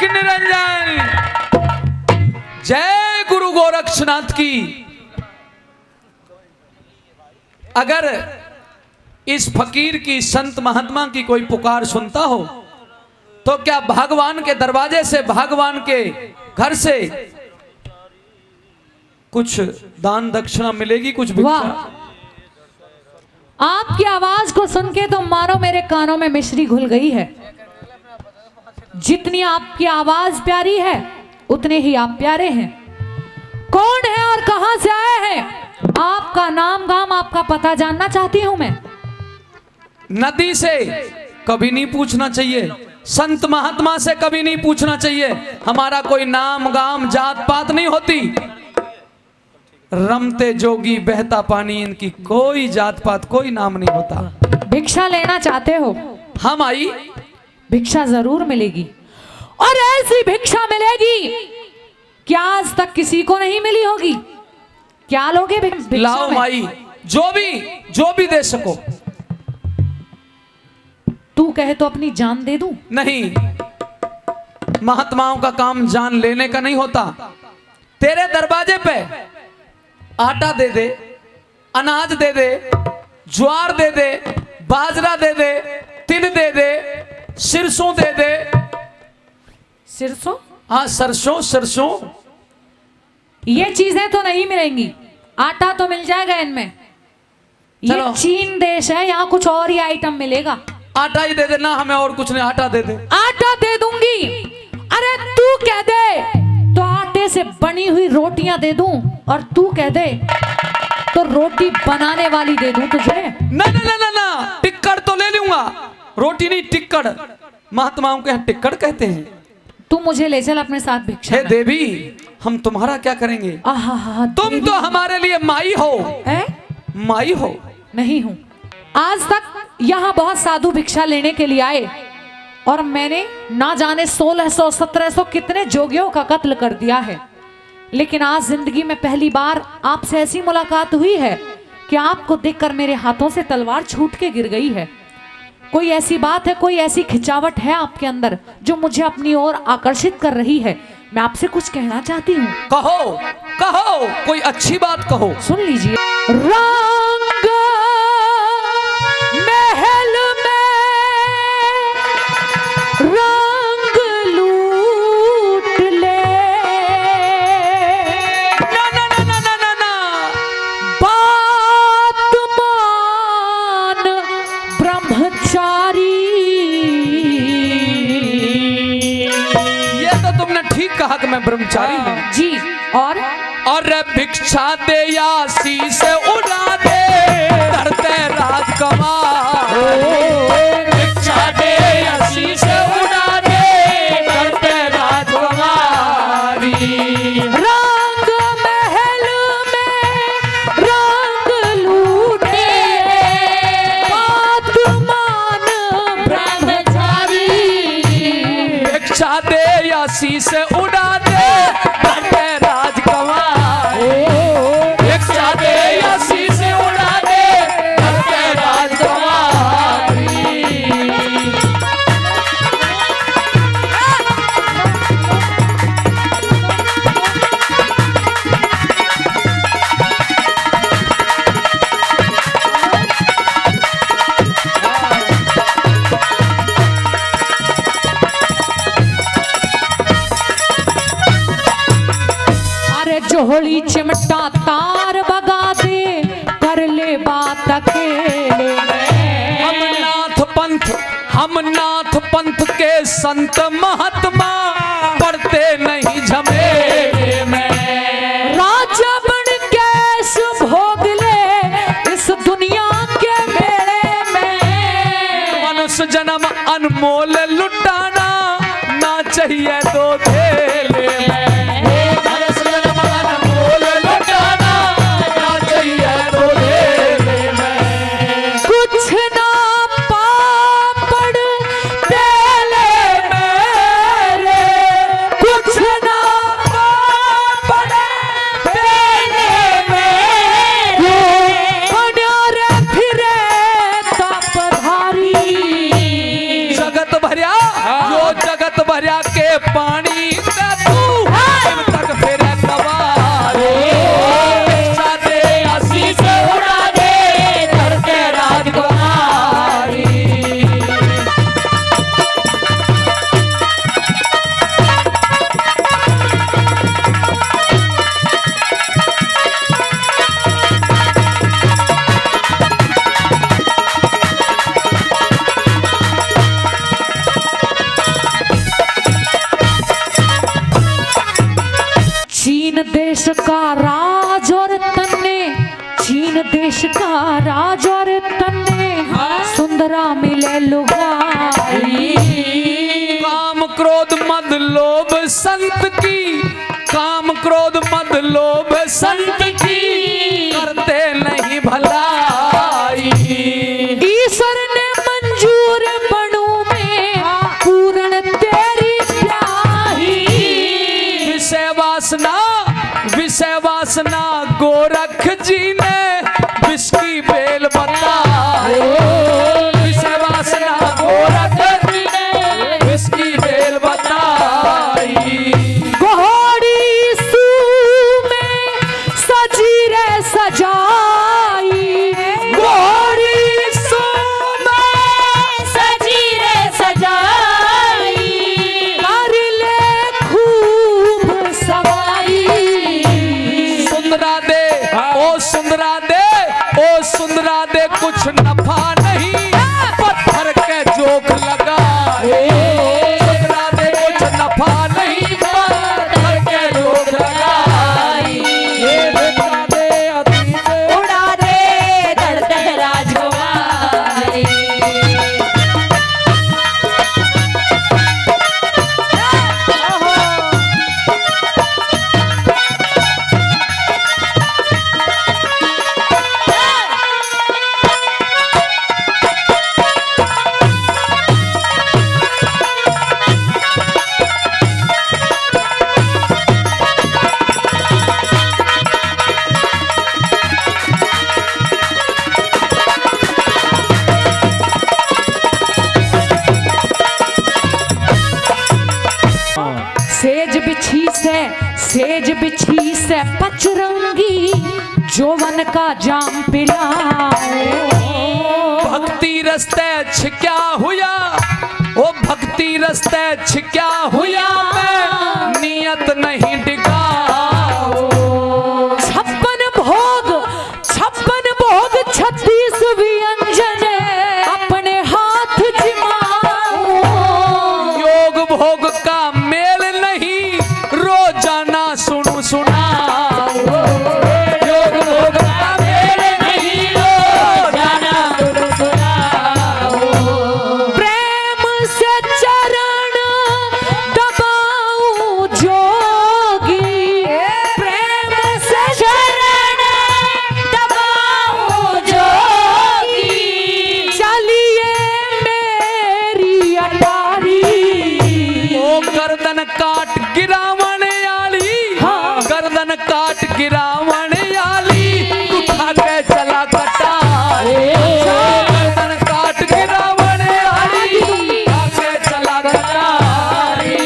अलख निरंजन। जय गुरु गोरक्षनाथ की। अगर इस फकीर की, संत महात्मा की कोई पुकार सुनता हो तो क्या भगवान के दरवाजे से, भगवान के घर से कुछ दान दक्षिणा मिलेगी, कुछ भिक्षा? आपकी आवाज को सुन के तो मानो मेरे कानों में मिश्री घुल गई है। जितनी आपकी आवाज प्यारी है उतने ही आप प्यारे हैं। कौन है और कहां से आए हैं? आपका नाम गाम, आपका पता जानना चाहती हूं मैं। नदी से कभी नहीं पूछना चाहिए, संत महात्मा से कभी नहीं पूछना चाहिए। हमारा कोई नाम गाम जात पात नहीं होती। रमते जोगी बहता पानी, इनकी कोई जात पात कोई नाम नहीं होता। भिक्षा लेना चाहते हो? हम आई, भिक्षा जरूर मिलेगी, और ऐसी भिक्षा मिलेगी क्या आज तक किसी को नहीं मिली होगी। क्या लोगे भिक्षा? लाओ माई, जो भी दे सको। तू कहे तो अपनी जान दे दूं? नहीं, महात्माओं का काम जान लेने का नहीं होता। तेरे दरवाजे पे आटा दे दे, अनाज दे दे, ज्वार दे दे, बाजरा दे दे, तिल दे दे, सिरसों दे दे। सिरसों? हाँ, सरसों। ये चीजें तो नहीं मिलेंगी। आटा तो मिल जाएगा इनमें। ये चीन देश है, यहाँ कुछ और ही आइटम मिलेगा। आटा ही दे देना हमें, और कुछ नहीं। आटा दे दे। आटा दे दूंगी। अरे तू कह दे तो आटे से बनी हुई रोटियां दे दूं, और तू कह दे तो रोटी बनाने वाली दे दूं तुझे। ना, टिक्कड़ तो ले लूंगा, रोटी नहीं टिक्कड़। महात्माओं के यहाँ टिक्कड़ कहते हैं। तू मुझे ले चल अपने साथ भिक्षा। हे देवी, हम तुम्हारा क्या करेंगे? तुम तो हमारे लिए माई हो। माई हो? नहीं हूं। आज तक यहाँ बहुत साधु भिक्षा लेने के लिए आए, और मैंने ना जाने 1600 1700 कितने जोगियों का कत्ल कर दिया है। लेकिन आज जिंदगी में पहली बार आपसे ऐसी मुलाकात हुई है कि आपको देखकर मेरे हाथों से तलवार छूट के गिर गई है। कोई ऐसी बात है, कोई ऐसी खिंचावट है आपके अंदर जो मुझे अपनी ओर आकर्षित कर रही है। मैं आपसे कुछ कहना चाहती हूँ। कहो, कोई अच्छी बात कहो। सुन लीजिए। रंग महल में रंग लूट ले, ना। बात मान ब्रह्मचारी। ये तो तुमने ठीक कहा कि मैं ब्रह्मचारी हूँ जी। और भिक्षा दे या शीश उड़ा दे, करते राजकुमार। भिक्षा दे या शीश उड़ा दे, करते राजकुमारी। रंग महल में रंग लूटे, बात मान ब्रह्मचारी। भिक्षा दे या शीश उड़ा दे, करते राजकुमार। भिक्षा दे या शीश उड़ा दे, करते राजकुमारी। जोहड़ी चिमटा तार बगा दे, कर ले बात अकेले। हम नाथ पंथ के संत महात्मा, पढ़ते नहीं झमेले में। राजा बन के भोग ले इस दुनिया के मेले में। मनुष्य जन्म अनमोल लुटाना, ना चाहिए दो थेले में। जगत भरिया के पानी ते तू दिन तक फिर कबारी भिक्षा दे आशीष उड़ा दे धरते राजकुमारी। चीन देश का राज और तन्ने, चीन देश का राज और तन्ने सुंदरा मिले लुगाई। काम क्रोध मद लोभ संत की, काम क्रोध मद लोभ संत की करते नहीं भलाई। ईश्वर ने मंजूर बनू में पूर्ण तेरी प्याही। विषय वासना गोरख जी ने विष की बेल बताई। विषय वासना गोरख जी ने विष की बेल बताई। घोड़ी सू में सजी रे सजाई, घोड़ी सू में सजी रे सजाई। कर ले खूब सवारी। सुंदरा दे ओ सुंदरा दे ओ सुंदरा दे कुछ नफा नहीं पत्थर के जोक लगा। सुंदरा दे कुछ नफा नहीं पत्थर के जोक लगा। ये भिक्षा दे अतीत उड़ा दे धरते राजकुमारी। सेज बिछी से पचरंगी जोवन का जाम पिलाओ। भक्ति रस्ते छिक्या हुआ ओ भक्ति रस्ते छिक्या हुआ मैं नियत नहीं डिगाओ। 56 भोग 36 व्यंजन अपने हाथ जिमाओ। योग भोग का मेल नहीं रोजाना सुनु सुनाओ। योग भोग का मेल नहीं रोजाना सुनु सुनाओ। प्रेम से चरण दबाऊं जोगी, प्रेम से चरण दबाऊं जोगी। चलिए मेरी अटारी। ओ गर्दन काट गिरावण आली, हाँ। गर्दन काट गिरावण आली उठा के चला कटारे। गर्दन काट गिरावण आली उठा के चला कटारे।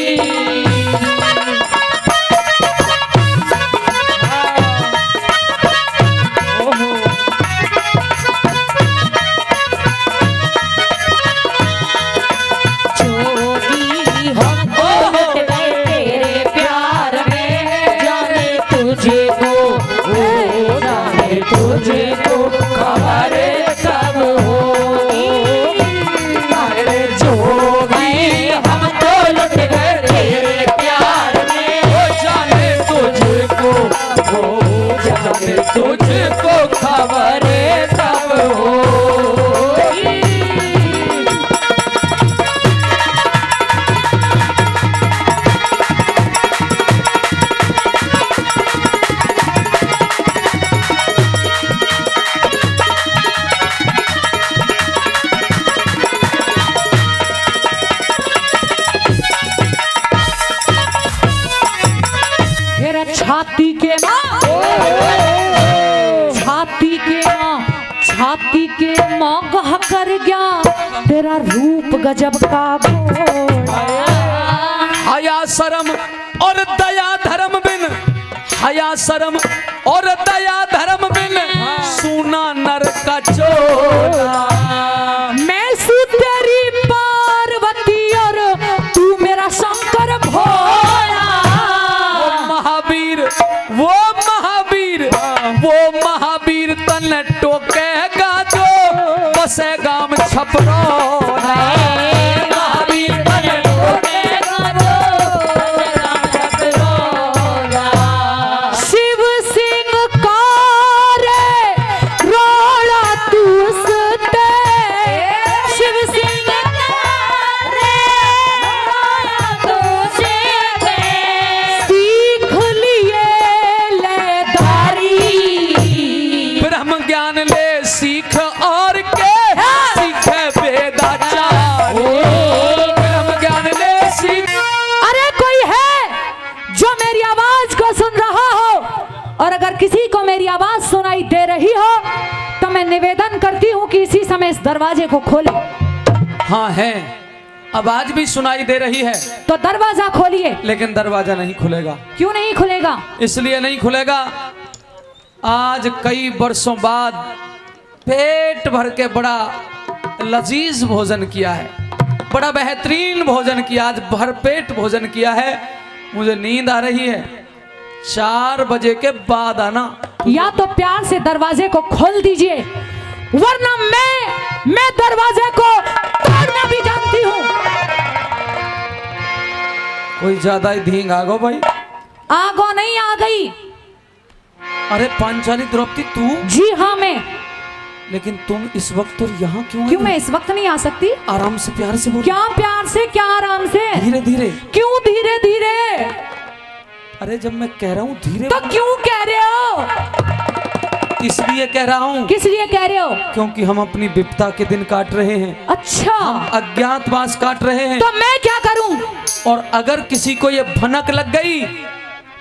जोगी हम उलट गए तेरे प्यार में। जाने तुझे को जाने तुझे को खबर कब होगी। अरे जोगी हम तो लुट गए तेरे प्यार में। जाने तुझको जाने तुझको खबर तब होगी। मेरा छाती के माँ, छाती के माँ कहा कर गया तेरा रूप गजब का गोरा। शर्म और दया धर्म बिन, हया शर्म और दया धर्म बिन सुना नर का चोला। मैं सू तेरी पार्वती और तू मेरा शंकर भोला। वो महावीर तन टोकेगा जो बसेगा में छपरौला। महावीर तन टोकेगा जो बसेगा में छपरौला। शिव सिंह कारे रोला तू सते, शिव सिंह कारे रोला तू सते, सीख लिए ले दारी, ब्रह्म ज्ञान ले सीख और के सीखे वेदाचार। ब्रह्म ज्ञान ले सीख। अरे कोई है जो मेरी आवाज को सुन रहा हो, और अगर किसी को मेरी आवाज सुनाई दे रही हो तो मैं निवेदन करती हूँ कि इसी समय इस दरवाजे को खोले। हाँ है, आवाज भी सुनाई दे रही है, तो दरवाजा खोलिए। लेकिन दरवाजा नहीं खुलेगा। क्यों नहीं खुलेगा? इसलिए नहीं खुलेगा, आज कई वर्षों बाद पेट भर के बड़ा लजीज भोजन किया है, बड़ा बेहतरीन भोजन किया, आज भरपेट भोजन किया है। मुझे नींद आ रही है, 4 बजे के बाद आना। या तो प्यार से दरवाजे को खोल दीजिए, वरना मैं दरवाजे को तोड़ना भी जानती हूँ। कोई ज्यादा ही धींग आ गो भाई। आगो नहीं आ गई। अरे पांचाली द्रौपदी तू? जी हाँ मैं। लेकिन तुम इस वक्त तो यहाँ क्यों? क्यों मैं इस वक्त नहीं आ सकती? आराम से प्यार से बोल। क्या प्यार से, क्या आराम से? धीरे धीरे। क्यों धीरे धीरे? अरे जब मैं कह रहा हूँ धीरे तो क्यों कह रहे हो? इसलिए कह रहा हूँ। किस लिए कह रहे हो? क्योंकि हम अपनी विपदा के दिन काट रहे हैं। अच्छा, अज्ञातवास काट रहे हैं। तो मैं क्या करूं? और अगर किसी को ये भनक लग गई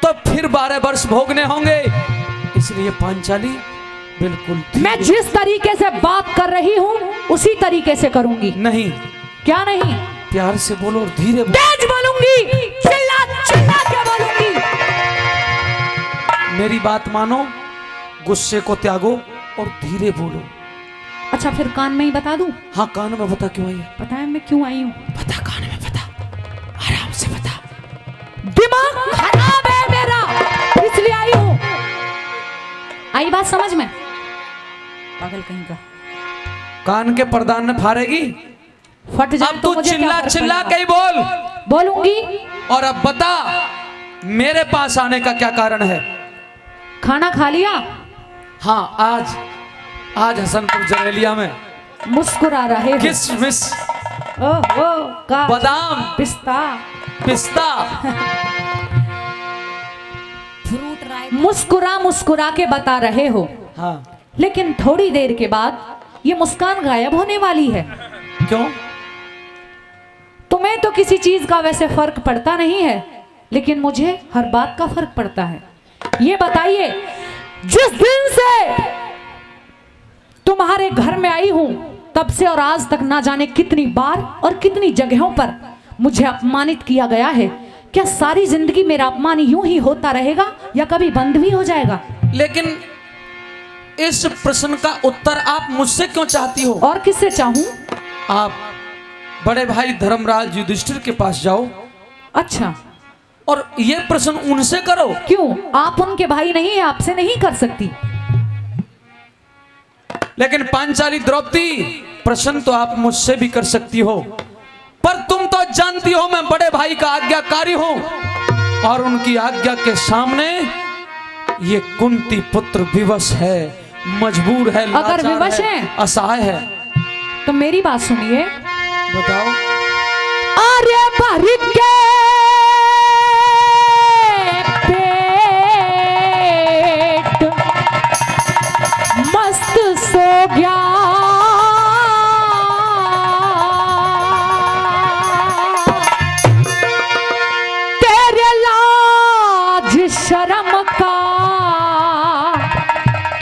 तो फिर 12 वर्ष भोगने होंगे। इसलिए पांचाली बिल्कुल मैं जिस तरीके से बात कर रही हूँ उसी तरीके से करूंगी। नहीं। क्या नहीं? प्यार से बोलो और धीरे बोलो। तेज बोलूंगी, चिल्ला चिल्ला के बोलूंगी। मेरी बात मानो, गुस्से को त्यागो और धीरे बोलो। अच्छा फिर कान में ही बता दूं? हाँ कान में बता। क्यों आई? पता है मैं क्यों आई हूँ? बता, कान में बता, आराम से बता। दिमाग खराब है मेरा, इसलिए आई हूँ। आई बात समझ में? पागल कहीं का। कान के पर्दान में फाड़ेगी। फट जाए अब तो तू मुझे क्या चिल्ला फर्क चिल्ला पड़ेगा? के ही बोल। बोलूंगी। और अब बता मेरे पास आने का क्या कारण है? खाना खा लिया? हाँ आज हसनपुर जरेलिया में मुस्कुरा रहे हो। किशमिश, ओहो का बादाम, पिस्ता मुस्कुरा मुस्कुरा के बता रहे हो। हाँ। लेकिन थोड़ी देर के बाद ये मुस्कान गायब होने वाली है। क्यों? तुम्हें तो किसी चीज का वैसे फर्क पड़ता नहीं है, लेकिन मुझे हर बात का फर्क पड़ता है। ये बताइए, जिस दिन से तुम्हारे घर में आई हूं तब से और आज तक ना जाने कितनी बार और कितनी जगहों पर मुझे अपमानित किया गया है। क्या सारी जिंदगी मेरा अपमान यूं ही होता रहेगा या कभी बंद भी हो जाएगा? लेकिन इस प्रश्न का उत्तर आप मुझसे क्यों चाहती हो? और किससे चाहूं? आप बड़े भाई धर्मराज युधिष्ठिर के पास जाओ। अच्छा, और ये प्रश्न उनसे करो। क्यों? आप उनके भाई नहीं है, आपसे नहीं कर सकती। लेकिन पांचाली द्रौपदी, प्रश्न तो आप मुझसे भी कर सकती हो, पर तुम तो जानती हो मैं बड़े भाई का आज्ञाकारी हूं, और उनकी आज्ञा के सामने ये कुंती पुत्र विवश है, मजबूर है, अगर लाचार विवश है, असहाय है। तो मेरी बात सुनिए। बताओ। अरे भर के पेट मस्त सो गया, तेरे लाज शर्म का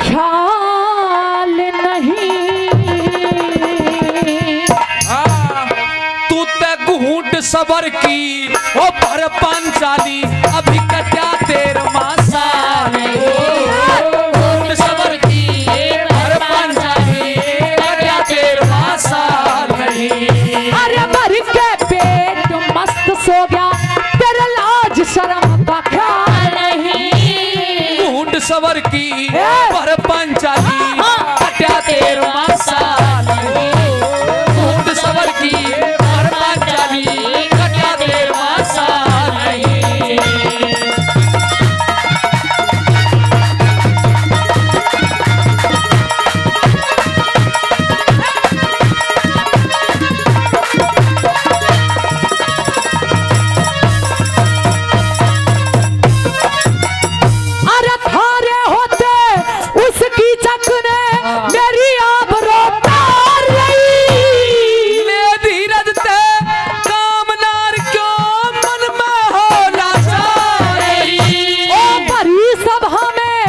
ख्याल नहीं। तू ते घूंट सबर ओ पर पांचाली अभी कट्या 13वां साल ऊंट सवर की पर पांचाली कट्या 13वां साल नहीं। अरे मर के पेट मस्त सो गया, तेरे लाज शर्म का ख्याल नहीं। ऊंट सवर की पर पांचाली कट्या 13वां साल ऊंट सवर की पर पांचाली कट्या 13वां साल नहीं। अरे थारे होते उसकी चक ने मेरी आबरू तार रही। ले धीरज ते कामनार क्यों मन में हो लाचारी। ओ भरी सभा में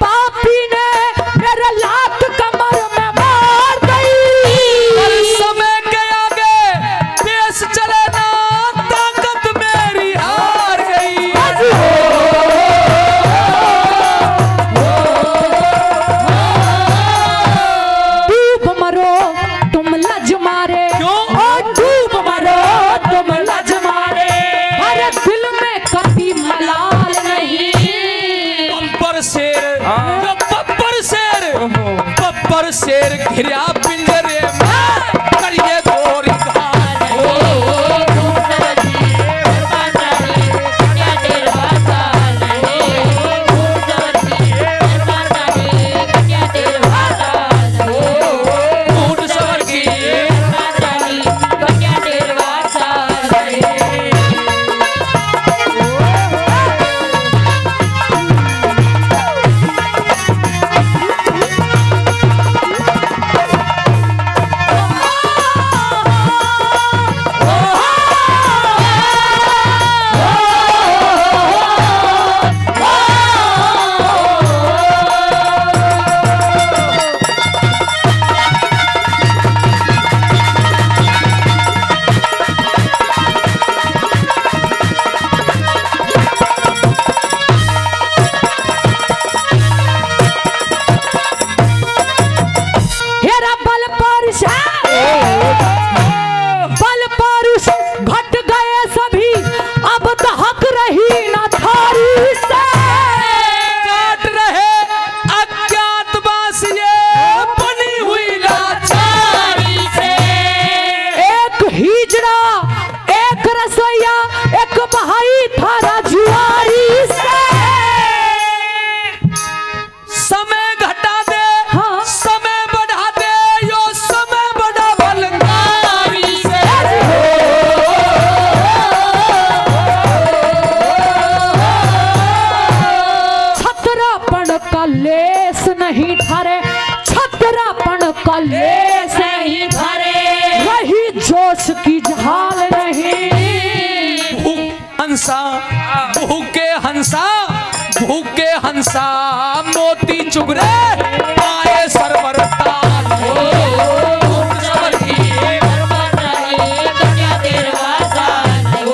पापी ने मेरे लात कमर में मार हर दी। समय के आगे पेश चले ना ताकत मेरी हार गई। डूब मरो तुम लज मारे, क्यों? ओ डूब मरो तुम लज मारे। अरे दिल में कभी मलाल नहीं। बब्बर शेर जो बब्बर शेर घिरा पिंजरे में करिए गोरी घाल। ऊंट सवर की हेरा बल परुष घट गए सभी, अब दहक रही न थारी से। काट रहे अज्ञातवास ये बनी हुई लाचारी से। एक हिजड़ा एक रसोईया एक भाई थारा जुआरी से। समय घटा दे हाँ। समय बढ़ा दे यो समय बड़ा भलंकारी से। छतरापन का लेस नहीं धरे, छतरापन का लेस नहीं धरे। वही जोश की झाल नहीं। हंसा भूखे हंसा मोती चुगरे पाए सरवर ताल। ऊंट सवर की ओ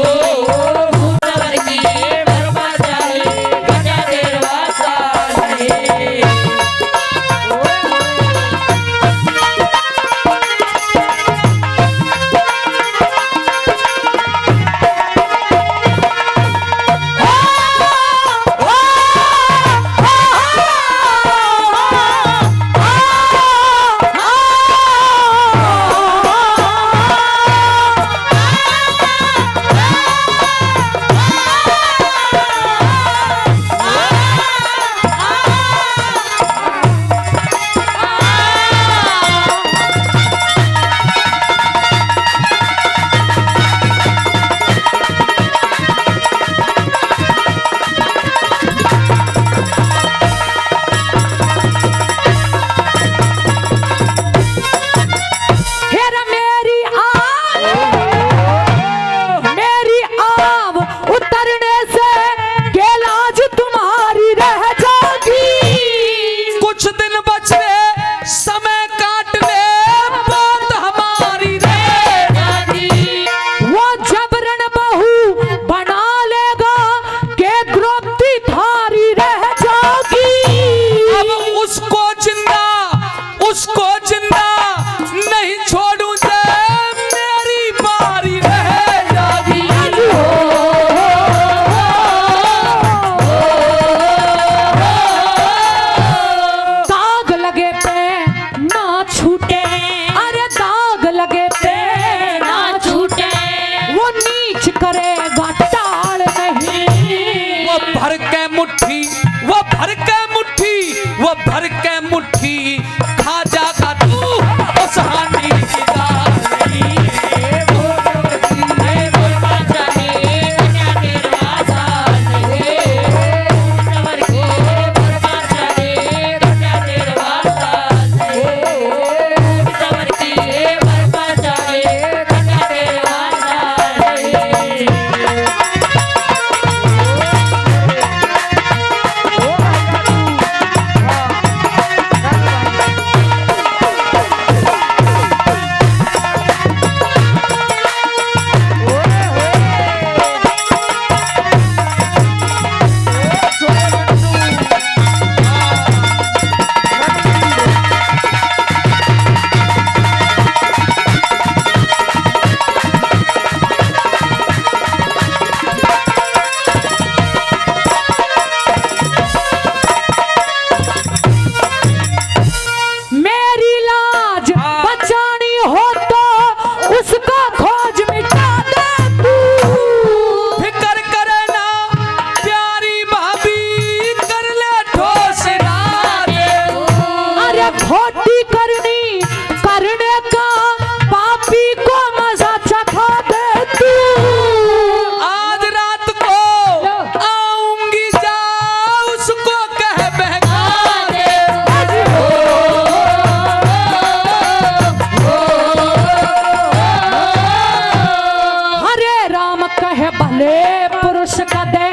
कहे भले पुरुष का दे,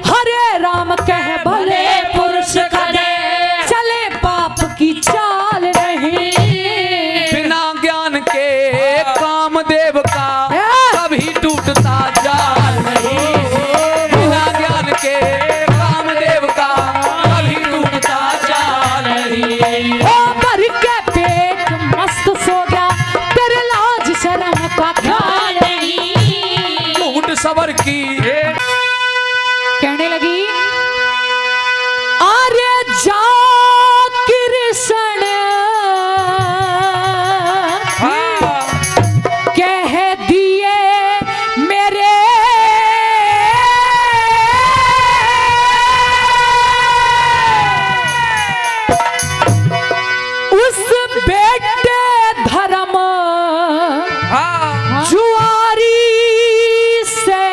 हरे राम कहे भले पुरुष का दे, चले पाप की चाल नहीं। बिना ज्ञान के कामदेव का कभी टूटता जाल नहीं। बिना ज्ञान के कामदेव का कभी टूटता जाल नहीं। ओ भर के पेट मस्त सो गया, तेरे लाज शर्म का ख्याल नहीं। ऊंट सबर की कहने लगी, आर्य जा कृष्ण कह दिए मेरे, उस बेटे धर्म जुआरी से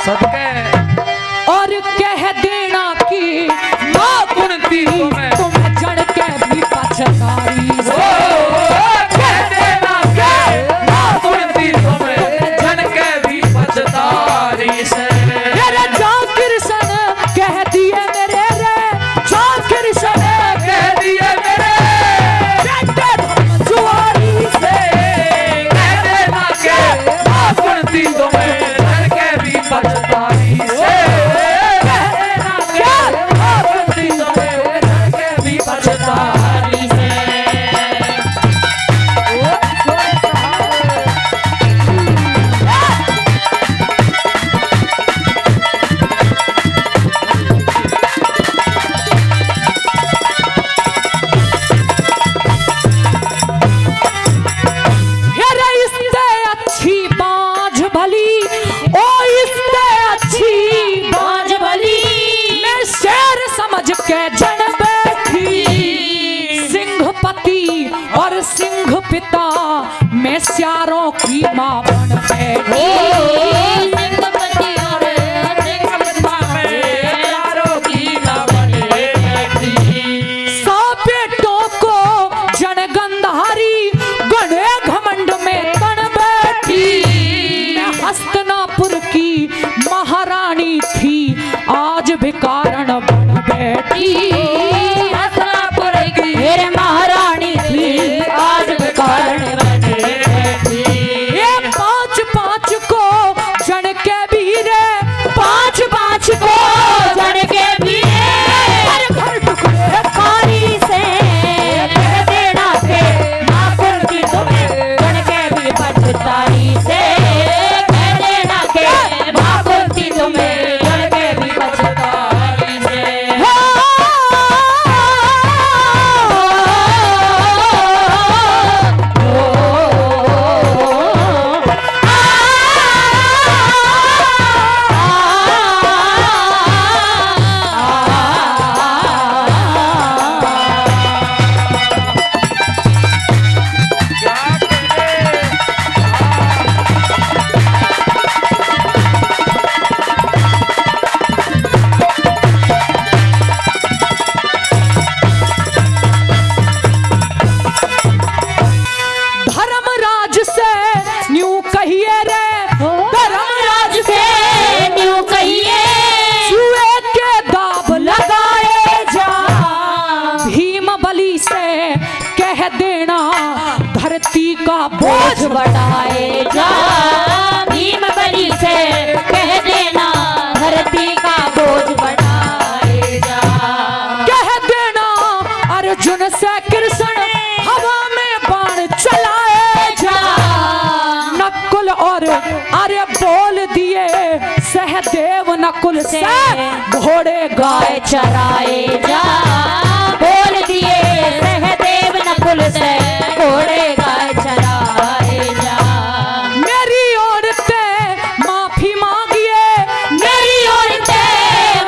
सदके और कह देना कि माँ कुंती तुम्हें जड़ के भी पछताई से। कह देना के माँ कुंती तुम्हें जन के भी पछताई से। मेरे जा कृष्ण कह दिए मेरे रे, जा कृष्ण कह दिए मेरे बेटे धर्म जुआरी से। कह देना के माँ कुंती तुम्हें जन के भी पछताई से। कह देना के माँ कुंती तुम्हें जन के भी पछताई से। हेरे इससे अच्छी बाज भली, ओ इससे अच्छी बाज भली, मैं शेर समझ के जन बैठी। सिंहपति और सिंह पिता मैं स्यारों की मां बन बैठी। सिंहपति और सिंह पिता में प्यारों की मां बन बैठी। 100 बेटों को जन गंधारी गणे घमंड में तन बैठी। मैं हस्तिनापुर की महारानी थी, आज भी कारण बन बैठी। हस्तिनापुर की मेरे महारानी थी, आज भी कारण बन बैठी। ये 5-5 को जन के वीरे, 5-5 को जन के वीरे, हर घर टुकड़े कारी से कह देना के माँ कुंती तुम्हें जन के भी पछताई से। कह देना के माँ कुंती तुम्हें जन के भी पछताई से। धर्मराज से न्यू कहिए रे, धर्मराज से न्यू कहिए, जुए के दाब लगाए जा। भीम बलि से कह देना धरती का बोझ बोझ बढ़ाए जा। भीम बलि से कह देना धरती का बोझ बढ़ाए जा। कह देना अर्जुन से कृष्ण हवा में बाण चलाए जा। नकुल और अरे बोल दिए सहदेव नकुल से घोड़े गाय गाय चराए जा। बोल दिए सहदेव नकुल से घोड़े गाय चराए जा। मेरी ओर से माफी मांगिए, मेरी ओर से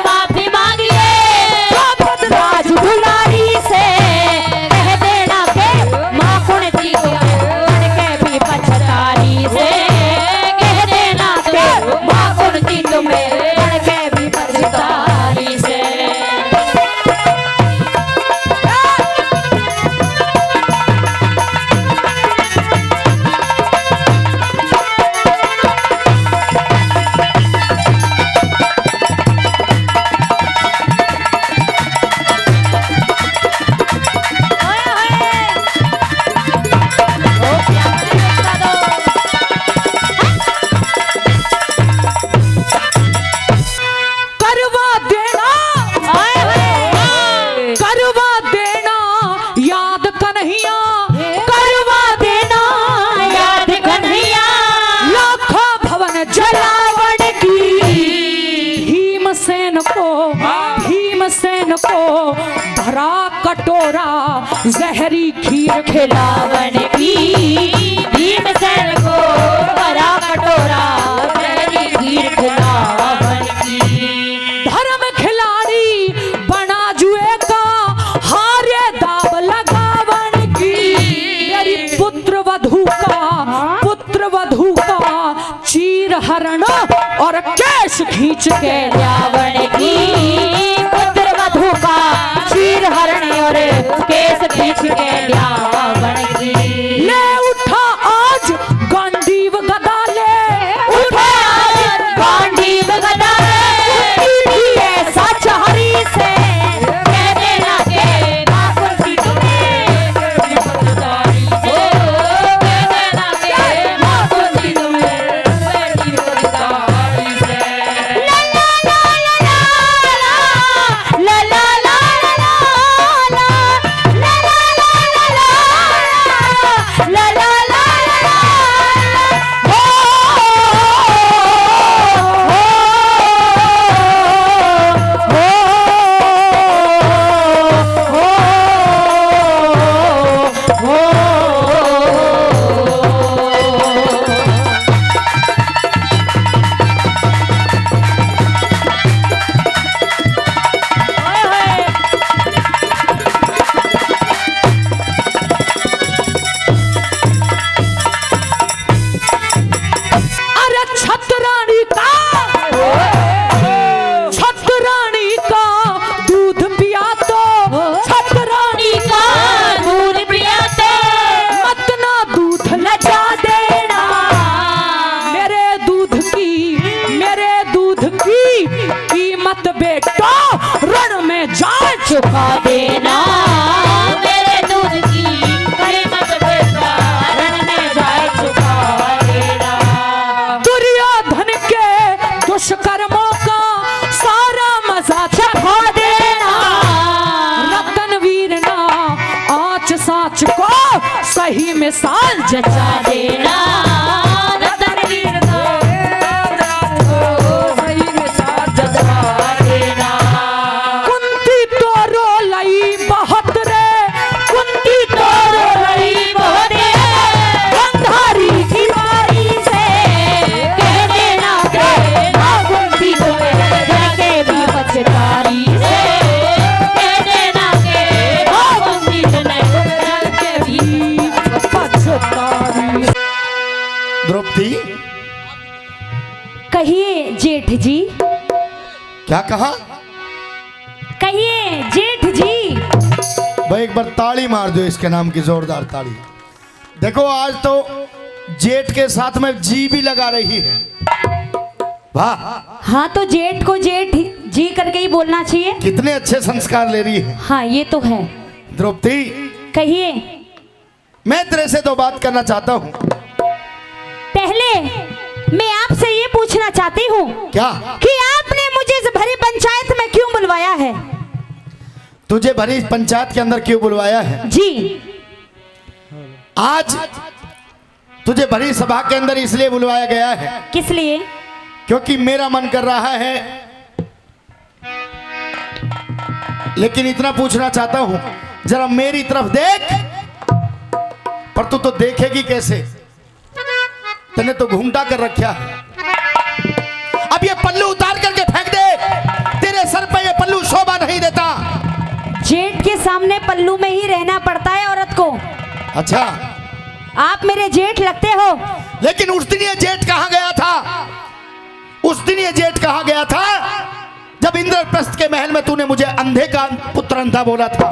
माफी मांगिए, राज दुलारी से कह देना के माँ कुंती तुम्हें के भी पछताई से। कह देना के माँ कुंती तुम्हें के भी पछताई से। जहरी खीर खिलावन की भीमसेन को भरा कटोरा जहरी खीर खिलावन की। धर्म खिलाड़ी बना जुए का हारे दाव लगावन की। मेरी पुत्र वधू का चीर हरण और केश खींच के रावण की पुत्र वधू का चीर हरण और केस खींच के रावण की। ले उठा आज गांडीव गदा ले उठा आज गांडीव गदा सच हरी से कह देना के ठाकुर जी तुम्हें गिरफ्तारी से कह देना के ठाकुर जी तुम्हें गिरफ्तारी से। ला ला ला ला ला ला ला ला ला ला ला अरे छतरानी का दूध पिया तो छतरानी का दूध पिया तो मत ना दूध लजा देना। मेरे दूध की कीमत बेटा रण में जाए चुका देना। मेरे दूध की कीमत बेटा रण में जाए चुका देना। दुर्योधन के दुष्कर्मों का सारा मजा चखा देना। रतन वीर ना आँच साँच को सही मिसाल जचा देना। रतन वीर को सही मिसाल जचा देना। कुंती तो रो लई बहुत रे कुंती तो रो लई बहुत रे। गंधारी की बारी से कह देना के नागुंती तुम्हें जाके भी पछतारी से कह देना के नागुंती तुम्हें जाके भी पछतारी। द्रौपदी, कहिए जेठ जी, क्या कहा? कहिए जेठ जी। भाई एक बार ताली मार दो इसके नाम की, जोरदार ताली। देखो आज तो जेठ के साथ में जी भी लगा रही है। वाह, हाँ तो जेठ को जेठ जी करके ही बोलना चाहिए। कितने अच्छे संस्कार ले रही है हाँ ये तो है। द्रौपदी। कहिए। मैं तेरे से 2 बात करना चाहता हूँ। पहले मैं आपसे ये पूछना चाहती हूँ क्या? कि आपने मुझे इस भरी पंचायत में क्यों बुलवाया है? तुझे भरी पंचायत के अंदर क्यों बुलवाया है? जी। आज तुझे भरी सभा के अंदर इसलिए बुलवाया गया है किस लिए? क्योंकि मेरा मन कर रहा है, लेकिन इतना पूछना चाहता हूं, जरा मेरी तरफ देख। पर तू तो देखेगी कैसे? तूने तो घूमटा कर रखा है। अब ये पल्लू उतार करके फेंक दे, तेरे सर पे ये पल्लू शोभा नहीं देता। जेठ के सामने पल्लू में ही रहना पड़ता है औरत को। अच्छा, आप मेरे जेठ लगते हो। लेकिन उस दिन ये जेठ कहाँ गया था? उस दिन ये जेठ कहाँ गया था जब इंद्रप्रस्थ के महल में तूने मुझे अंधे का पुत्र अंधा बोला था?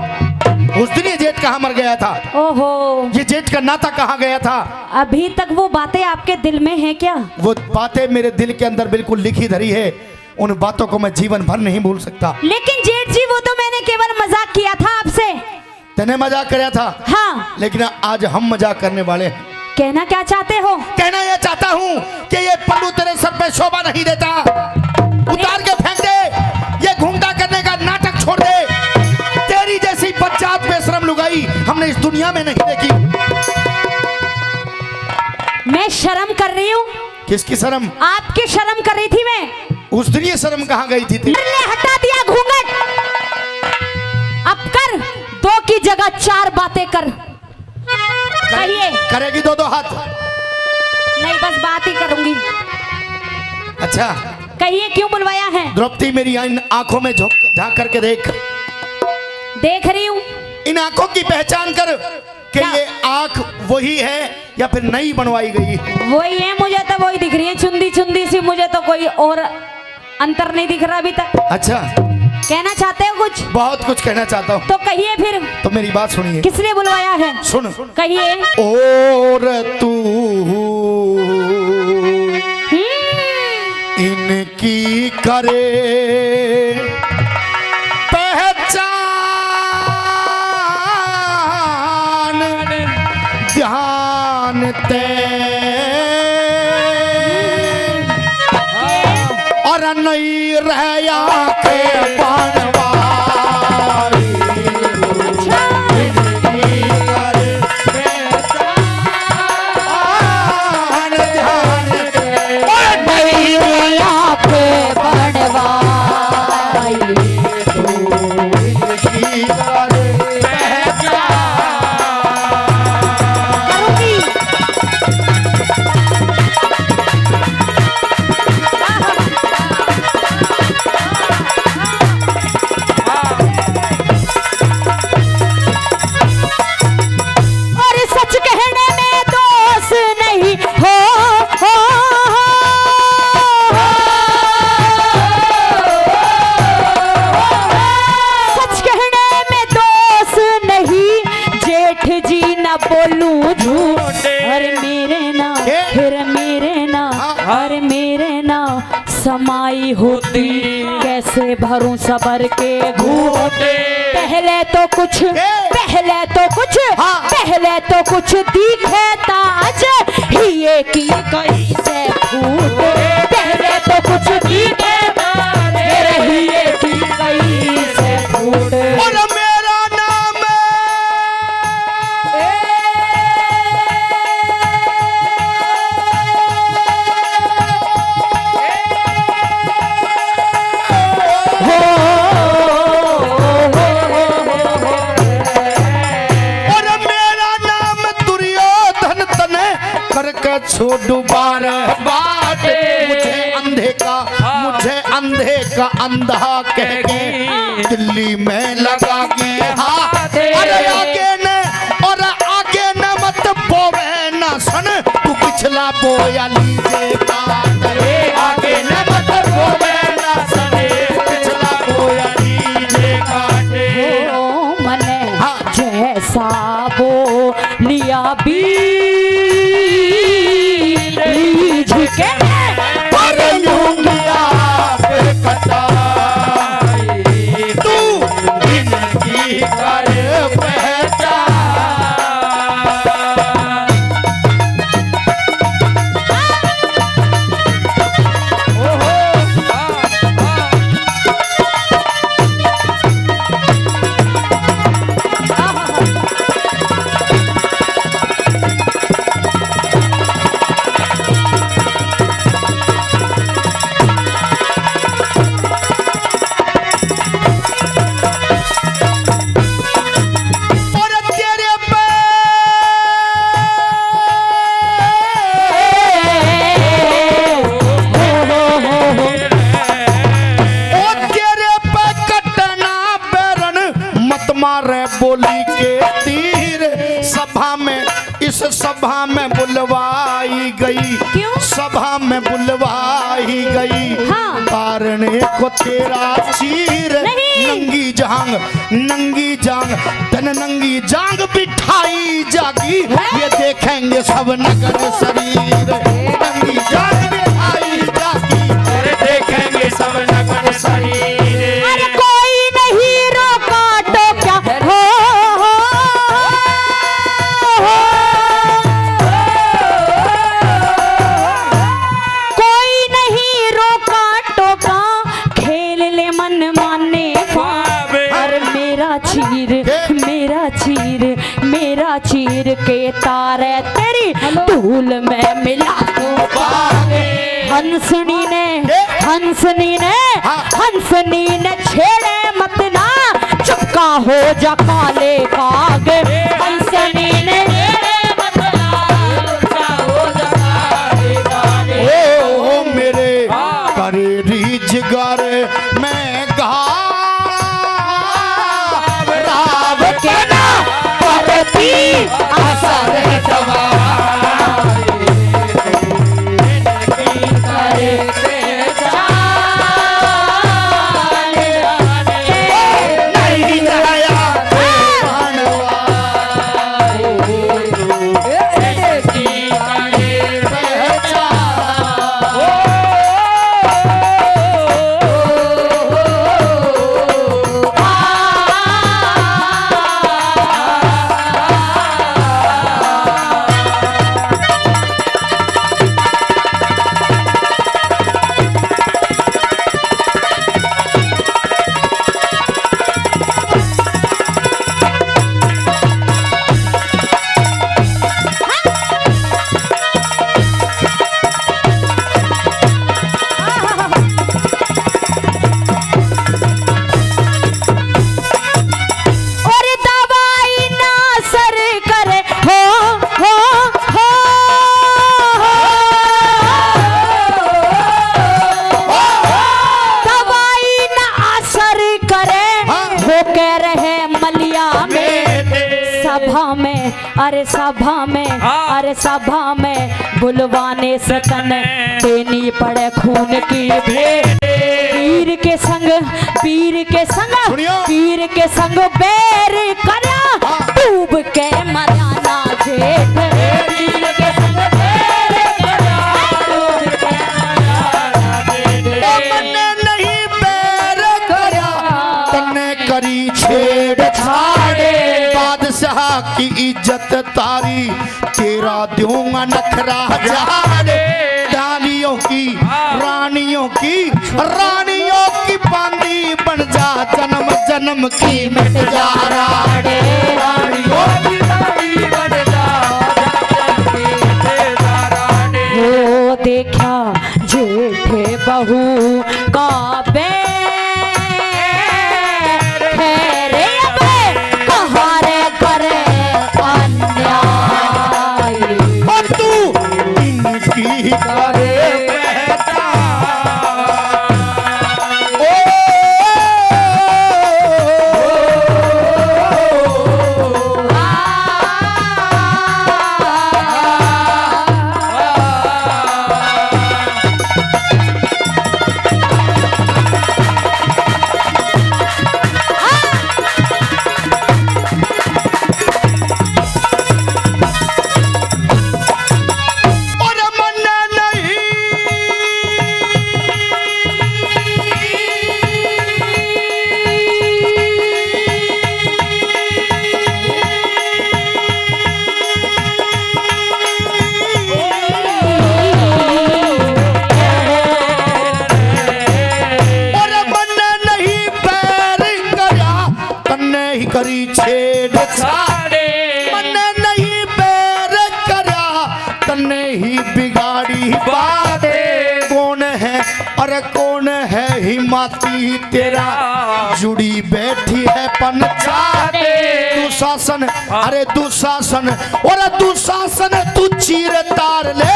उस दिन ये जेठ कहाँ मर गया था? ओहो, ये जेठ का नाता कहाँ गया था? अभी तक वो बातें आपके दिल में हैं क्या? वो बातें मेरे दिल के अंदर बिल्कुल लिखी धरी है। उन बातों को मैं जीवन भर नहीं भूल सकता। लेकिन जेठ जी वो तो मैंने केवल मजाक किया था आपसे। तूने मजाक किया था? हाँ। लेकिन आज हम मजाक करने वाले हैं। कहना क्या चाहते हो? कहना यह चाहता हूँ कि ये पल्लू तेरे सर पे शोभा नहीं देता। उतार के फेंक दे, ये घूमटा करने का नाटक छोड़ दे। तेरी जैसी बच्चात बेशरम लुगाई हमने इस दुनिया में नहीं देखी। मैं शर्म कर रही हूँ। किसकी शर्म? आपकी शर्म कर रही थी मैं। उस दिन ये शर्म कहाँ गई थी? ने हटा दिया घूंघट। अब कर, 2 की जगह 4 बातें कर। कहिए। करेगी 2-2 हाथ? नहीं, बस बात ही करूंगी। अच्छा कहिए क्यों बुलवाया है? द्रौपदी मेरी इन आंखों में झांक करके देख। देख रही हूँ। इन आंखों की पहचान कर कि क्या? ये आंख वही है या फिर नई बनवाई गई? वही है, मुझे तो वही दिख रही है, चुंदी चुंदी सी। मुझे तो कोई और अंतर नहीं दिख रहा अभी तक। अच्छा कहना चाहते हो कुछ? बहुत कुछ कहना चाहता हूँ। तो कहिए फिर। तो मेरी बात सुनिए। किसने बुलवाया है? सुन। कहिए। और तू इनकी करे पहचान ध्यान ते और नहीं रहया के बनवाई इनकी करे पहचान ध्यान ते और नहीं रहया के बनवाई तू इनकी करे करूंगी। और सच कहने में दोष नहीं हो, सच कहने में दोष नहीं। जेठ जी न बोलूं झूठ। अरे मेरे ना, फिर मेरे ना, अरे मेरे ना समाई होती। कैसे भरूं सबर के घूंट। पहले तो कुछ पहले तो कुछ दिखे ताज हिये की कैसे फूट। पहले तो कुछ दिखे ताज हिये की कैसे फूट। और मेरा नाम और मेरा नाम दुर्योधन तने करके छोड़ू बार बात। मुझे अंधे का अंधा कह के दिल्ली में लगा के हाथ। अरे आगे न मत बोवे न सन तू पिछला बोया लीजे बात। आगे न मत बोवे न सन पिछला बोया लीजे काटे। ओ मने जैसा वो लिया बीज के पर लूंगी आप कटाई तू इनकी करे पहचान। बोली के तीर सभा में इस सभा में बुलवाई गई। क्यों? सभा में बुलवाई गई। हाँ। कारण को तेरा चीर नंगी जांग तन नंगी जांग बिठाई जागी। ये देखेंगे सब नगर शरीर नंगी जांग बिठाई जागी। ये देखेंगे सब नगर शरीर। अरे कोई नहीं रोका तो क्या हो, कोई नहीं रोका टोका खेल ले मन माने। और मेरा चीर के तारे तेरी धूल में मिला दूं। हंसनी ने छेड़े मत ना चुप का हो जा काले काग हंसनी ने ओ मेरे करे रिजगर मैं गा राव के ना परती असर नहीं आया और दवाई ना असर करे हो दवाई ना असर करे हो कह रहे मलिया में सभा में अरे सभा में अरे सभा में बुलवाने से तन देनी पड़े खून की भेंट पीर के संग सुनियो। पीर के संग बैर करा डूब के मराना जेठ पीर के संग बैर करा डूब के मराना जेठ तन्ने नहीं पैर करा तन्ने करी छेड़छाड़ बादशाह की इज्जत तारी तेरा दूंगा नखरा झाड़ रानियों की बांदी बन जा जन्म जन्म की मिट जा राड़े रानियों की बांदी बन जा जन्म जन्म की मिट जा राड़े। हो देखा जेठे बहू का कहारे करे अन्याय और तू इनकी करे करी छेड़छाड़ मने नहीं पैर करा तन्ने ही बिगाड़ी बात कौन है अरे कौन है हिमाती तेरा जुड़ी बैठी है पंचायत दुशासन अरे दुशासन और दुशासन तू चीर तार ले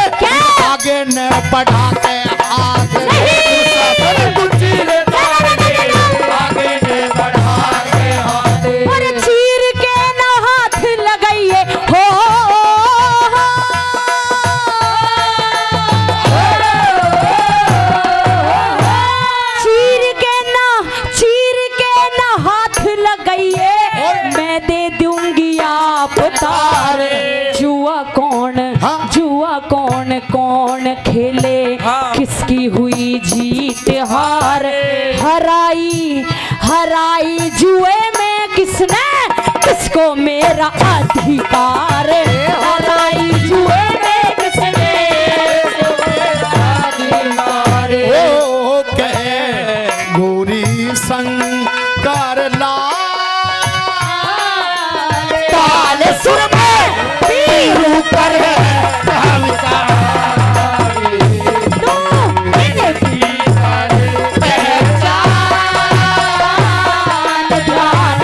आगे न बढ़ा के आगे दुशासन तू चीर तार ले आगे न बढ़ा के आगे और चीर के ना हाथ लगाइए हो चीर के ना हाथ लगाइए मैं दे दूंगी आप तार जुआ कौन खेले किसकी हुई जीत हार हराई जुए में किसने किसको मेरा अधिकार हराई जुए में किसने अधिकार ओ कहे गोरी शंकर ताल सुर में पीरू कर पहचान ध्यान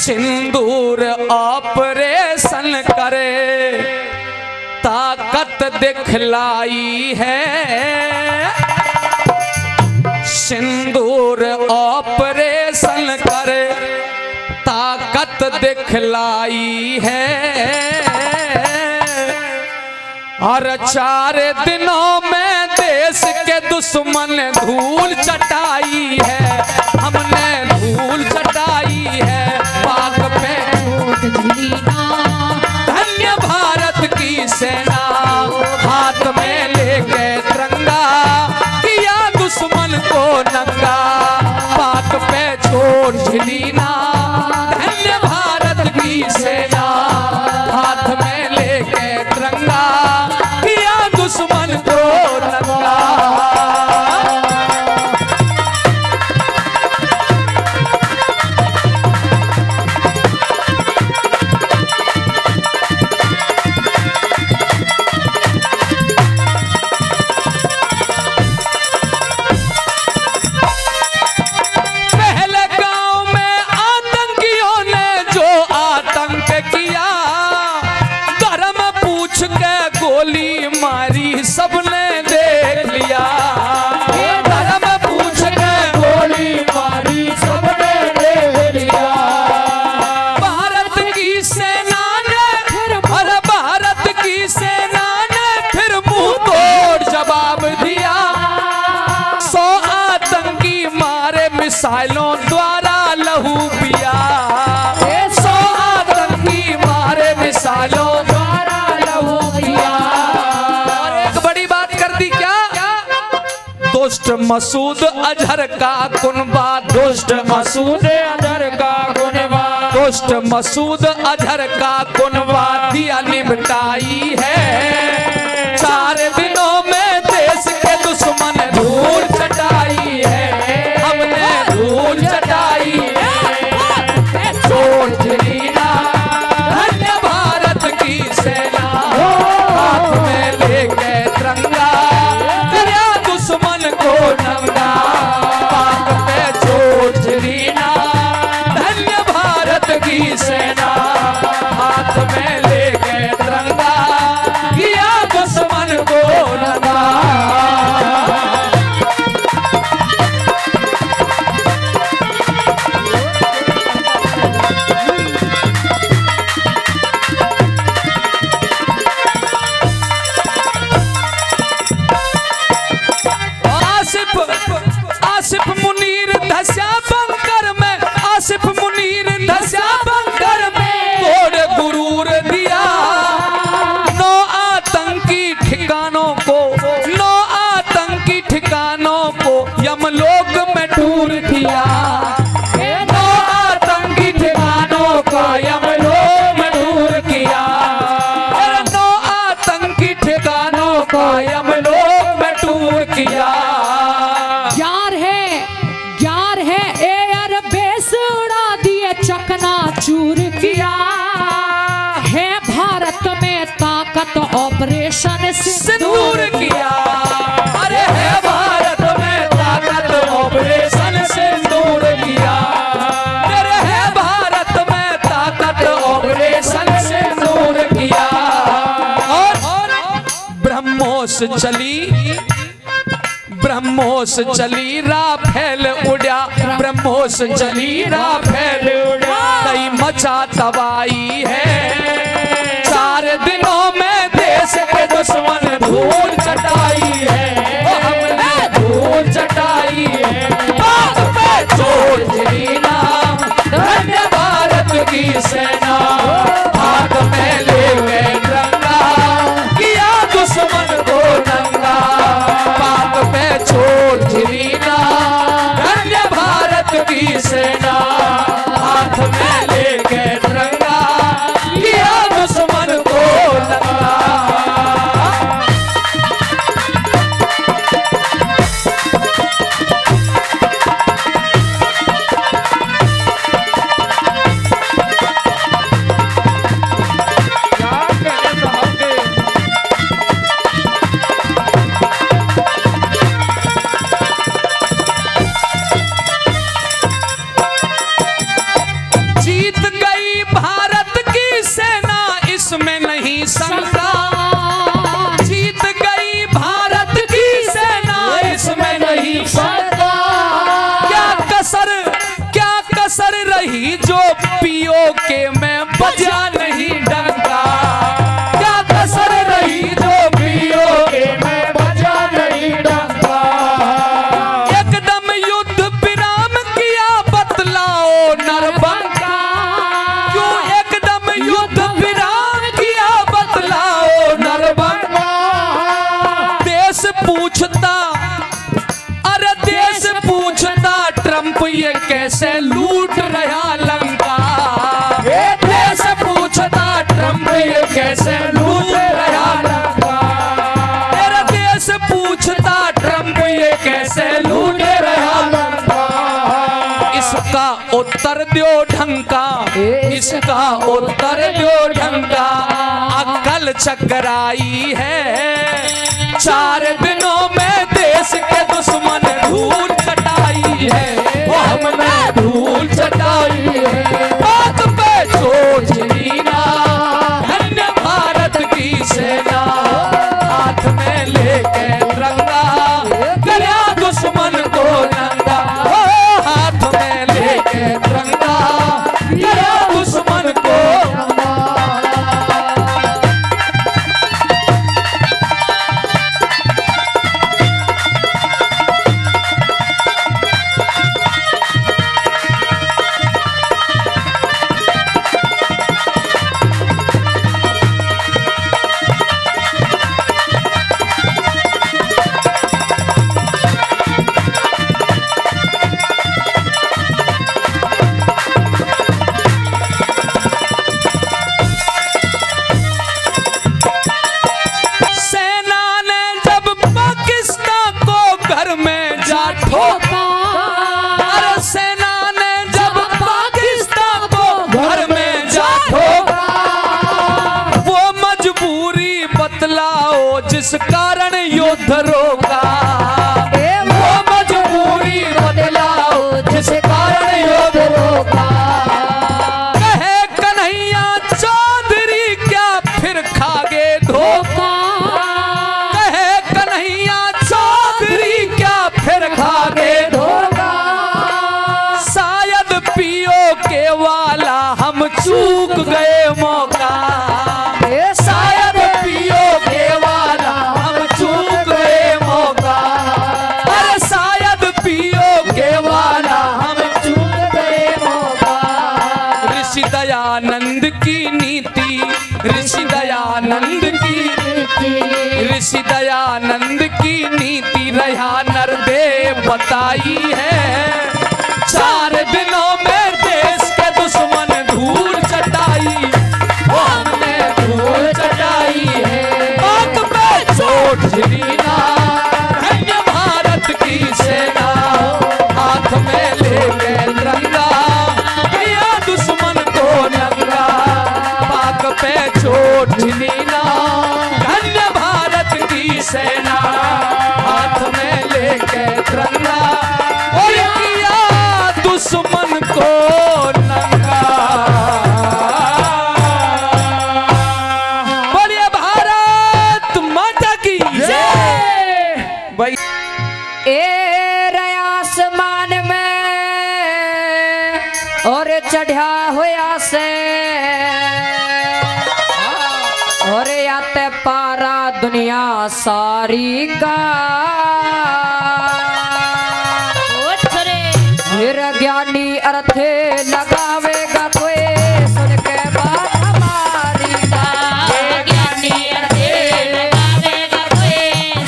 सिंदूर ऑपरेशन करे ताकत दिखलाई है, सिंदूर ऑपरेशन करे ताकत दिखलाई है। और 4 दिनों में देश के दुश्मन धूल चटाई है, हमने धूल चटाई है पाक पे। धन्य भारत की सेना हाथ में लेके तिरंगा किया दुश्मन को नंगा, पाक पे छोड़ झिलीना। धन्य भारत की सेना हाथ में लेके तिरंगा किया दुश्मन को नंगा। गोली मारी सबने देख लिया, धर्म पूछ के गोली मारी सबने देख लिया। भारत की सेना ने और भारत की सेना ने फिर मुंह तोड़ जवाब दिया। 100 आतंकी मारे मिसाइलों द्वारा लहू पिया, 100 आतंकी मारे मिसाइलों द्वारा लहू पिया। और एक बड़ी बात कर दी क्या, दोस्त मसूद अजहर का कुनबा, दोस्त मसूद अजहर का कुनबा, दोस्त मसूद अजहर का कुनबा दिया निपटाई है। 4 दिनों में देश के दुश्मन धूल चटाई है, हमने धूल चटाई है। छोड़ झिलीना धन्य भारत की सेना हाथ में लेके तिरंगा किया दुश्मन को नंगा, पाक पे छोड़ झिलीना। धन्य भारत की सेना हाथ में लेके तिरंगा किया दुश्मन को नंगा। आसिफ मुनीर धस्या बंकर में, आसिफ मुनीर धस्या बंकर में तोड़ गुरूर दिया। 9 आतंकी ठिकानों को, 9 आतंकी ठिकानों को यमलोक में टूर किया। 9 आतंकी ठिकानों को यमलोक में टूर किया। 9 आतंकी ठिकानों को यमलोक में टूर किया। चूर किया है भारत में ताकत ऑपरेशन सिंदूर किया। अरे है भारत में ताकत ऑपरेशन सिंदूर किया। अरे है भारत में ताकत ऑपरेशन सिंदूर किया। और ब्रह्मोस चली, ब्रह्मोस चली राफेल उड़ा, ब्रह्मोस चली राफेल उड़ा, कई मचा तबाही है। 4 दिनों में देश के दुश्मन धूल चटाई है, हमने धूल चटाई है। पाक पे छोड़ झिलीना धन्य भारत की सेना हाथ में लेके तिरंगा किया दुश्मन को नंगा, पाक पे छोड़ झिलीना धन्य भारत की सेना हाथ में लेके तिरंगा किया दुश्मन को नंगा। बजा नहीं डंका, क्या कसर रही जो पियोगे में बजा नहीं डंका। एकदम युद्ध विराम किया बतलाओ नरबंका, क्यों एकदम युद्ध विराम किया बतलाओ नरबंका। देश पूछता, अरे देश पूछता ट्रंप ये कैसे लूट रहा लंका। देश पूछता ट्रंप ये कैसे लूट रहा लंका। तेरा देश पूछता ट्रंप ये कैसे लूट रहा लंका। इसका उत्तर दो ढंका, इसका उत्तर दो ढंका। अक्ल चकराई है 4 दिनों में देश के दुश्मन धूल चटाई है, वो हमने धूल चटाई है। बात पे सोच लीना धन्य भारत की सेना, हाथ में लेके तिरंगा गया दुश्मन को नंगा। ओ हाथ में लेके तिरंगा गया दुश्मन को नंगा। ठोका, अरे सेना ने जब पाकिस्तान को घर में जा ठोका। वो मजबूरी बतलाओ जिस कारण युद्ध रोका। वो मजबूरी बतलाओ जिस कारण युद्ध रोका। कहे कन्हैया चौधरी क्या फिर खागे धोखा। कहे कन्हैया चौधरी क्या फिर खागे धोखा। शायद पियो के वाला हम चूक गए मौका। शायद पियो के वाला हम चूक गए मौका। अरे शायद पियो के वाला हम चूक गए मौका। ऋषि दयानंद की नीति, ऋषि दयानंद की नीति, ऋषि दयानंद की नीति रहा नरदेव बताई है। 4 दिनों में देश के दुश्मन धूल चटाई, वो हमने धूल चटाई है। आंख पे चोट झिलीना धन्य भारत की सेना, हाथ में लेके तिरंगा गया दुश्मन को नंगा। पाक पे चोट झिलीना धन्य भारत की सेना, हाथ में लेके तिरंगा और किया दुश्मन को नंगा। बोलिए भारत माता की जय। भाई ए रे आसमान में और चढ़ा होया से और आते पारा दुनिया सारी का। फिर ज्ञानी अर्थ लगावेगा कोई सुन के बात हमारी का। ज्ञानी अर्थ लगावेगा कोई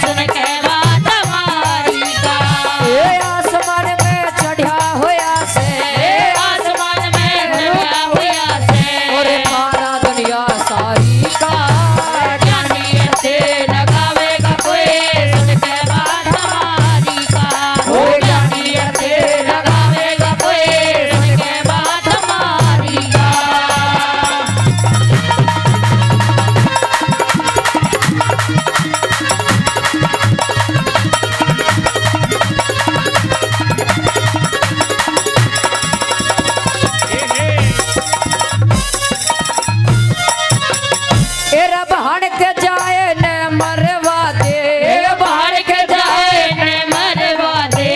सुन के बात हमारी का। ये आसमान में चढ़ा होया से, आसमान में चढ़ा होया से और पारा दुनिया सारी का। ज्ञानी अर्थ लगावेगा कोई सुन के बात हमारी का। ज्ञानी अर्थ लगावेगा कोई सुन के बात हमारी का। ए रब हण के जाए न मरवा दे, बाहर के जाए न मरवा दे।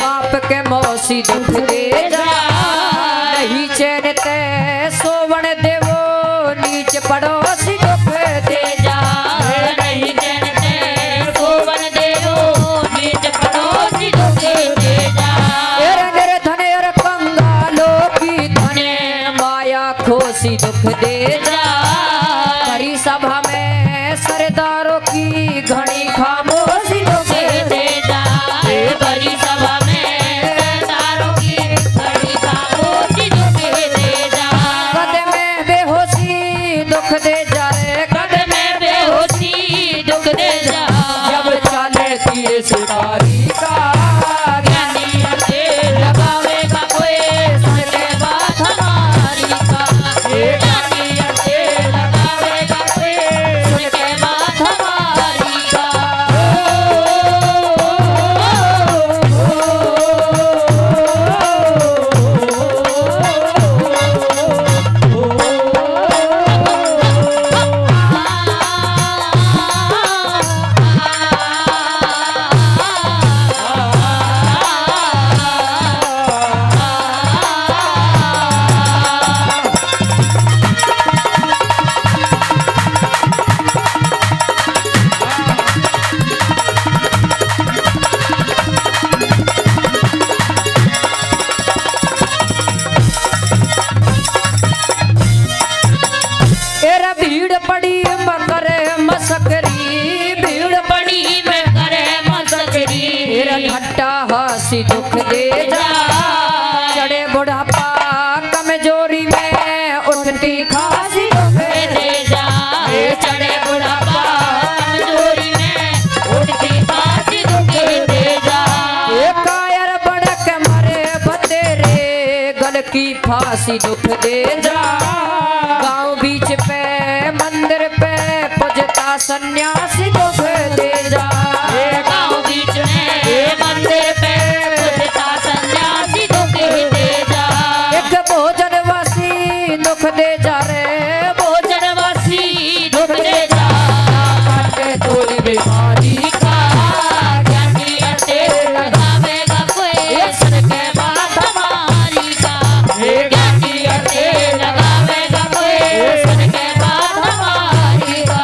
बाप के मौसी दुख दे जा नहीं चैन ते सोवन देव खामोशी दुख दे जा। बड़ी सभा में सरदारों की घड़ी खामोशी दुख दे जा। बड़ी सभा में सरदारों की घड़ी खामोशी दुख दे जा। कद में बेहोशी दुख दे जा रे, कद में बेहोशी दुख दे जा। जब चले तीर शिकारी का ज्ञानी अंधे लगावेगा कोई सुन के बात हमारी का। ज्ञानी अंधे लगावेगा कोई सुन के बात हमारी का। एरा भीड़ पड़ी मकर मसकरी, भीड़ पड़ी मकर मसकरी। एरा घट्टा हंसी दुख दे जा। चढ़े बुढ़ापा कमजोरी में उठती खासी दुख दे जा। चढ़े बुढ़ापा कमजोरी में उठती खासी दुख दे जा। कायर बड़क मरे बतेरे गल की फांसी दुख दे जा। गांव बीच पे मंदिर पे पूजता सन्यासी दुख दे जा। गांव बीच में मंदिर पे पूजता सन्यासी दुख दे जा। एक भोजनवासी दुख दे जा रे, भोजनवासी दुख दे जा। काटे तोरी बीमारी का ज्ञानी अंधे लगावेगा कोई सुन के बात हमारी का। ज्ञानी अंधे लगावेगा कोई सुन के बात हमारी का।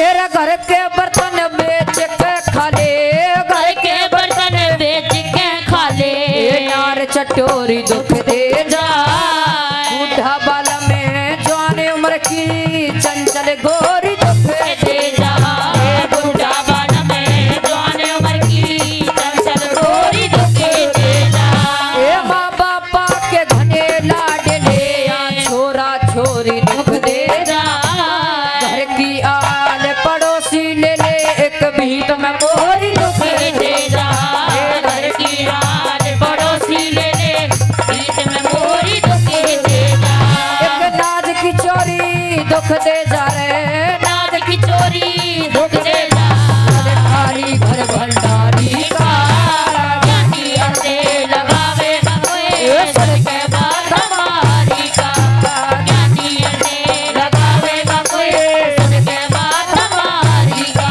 एरा घर के बर्तन बेच के खा ले, घर के बर्तन बेच के खा ले। यार चटोरी दुख दे जा। बूढ़ा बाल में जवान उम्र की चंचल गोरी दुख दे जा। बूढ़ा बाल में जवान उम्र की चंचल गोरी दुख दे जा। ए माँ बापा के घने लाडले छोरा छोरी दुख दे जा। घर की आल पड़ोसी ले ले एक भीट में मोरी दुख दे जा। घर की आल पड़ोसी ले ले भीट में मोरी दुख दे जा। एक नाज की चोरी दुख दे जा रे, नाज की चोरी दुख दे जा। खाली घर भंडारी का ज्ञानी अंधे लगावेगा कोई सुन के बात हमारी का। ज्ञानी अंधे लगावेगा कोई सुन के बात हमारी का।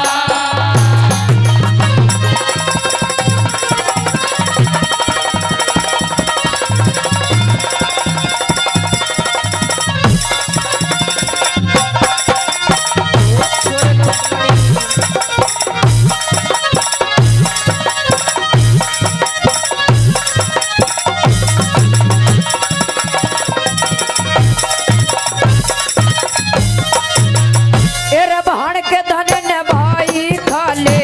एरा भाण के धन ने भाई खा ले,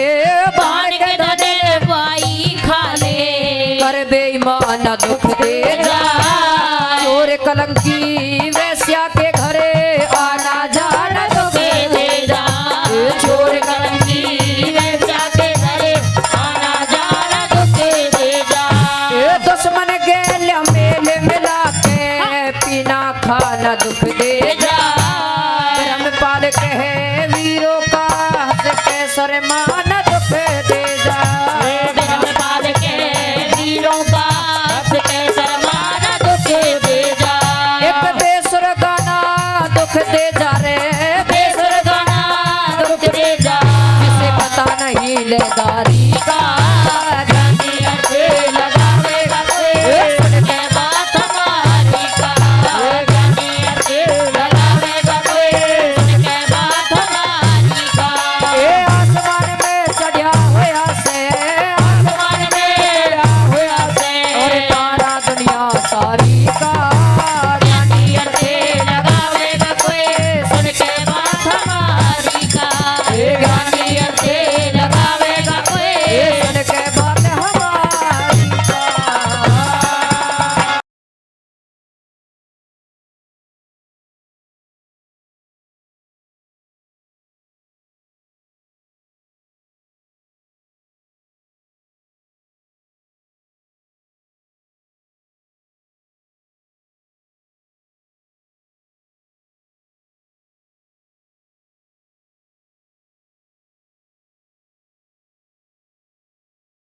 भाण के धन ने भाई खा ले। कर बेईमान दुख दे जा। चोर कलंकी वैश्या के घरे आना जाना दुख दे जा। चोर कलंकी वैश्या के घरे आना जाना दुख दे जा। दुश्मन गेल मेल मिला के पीना खाना दुख दे जा। धर्मपाल कहे वीरों का हंस के सर मार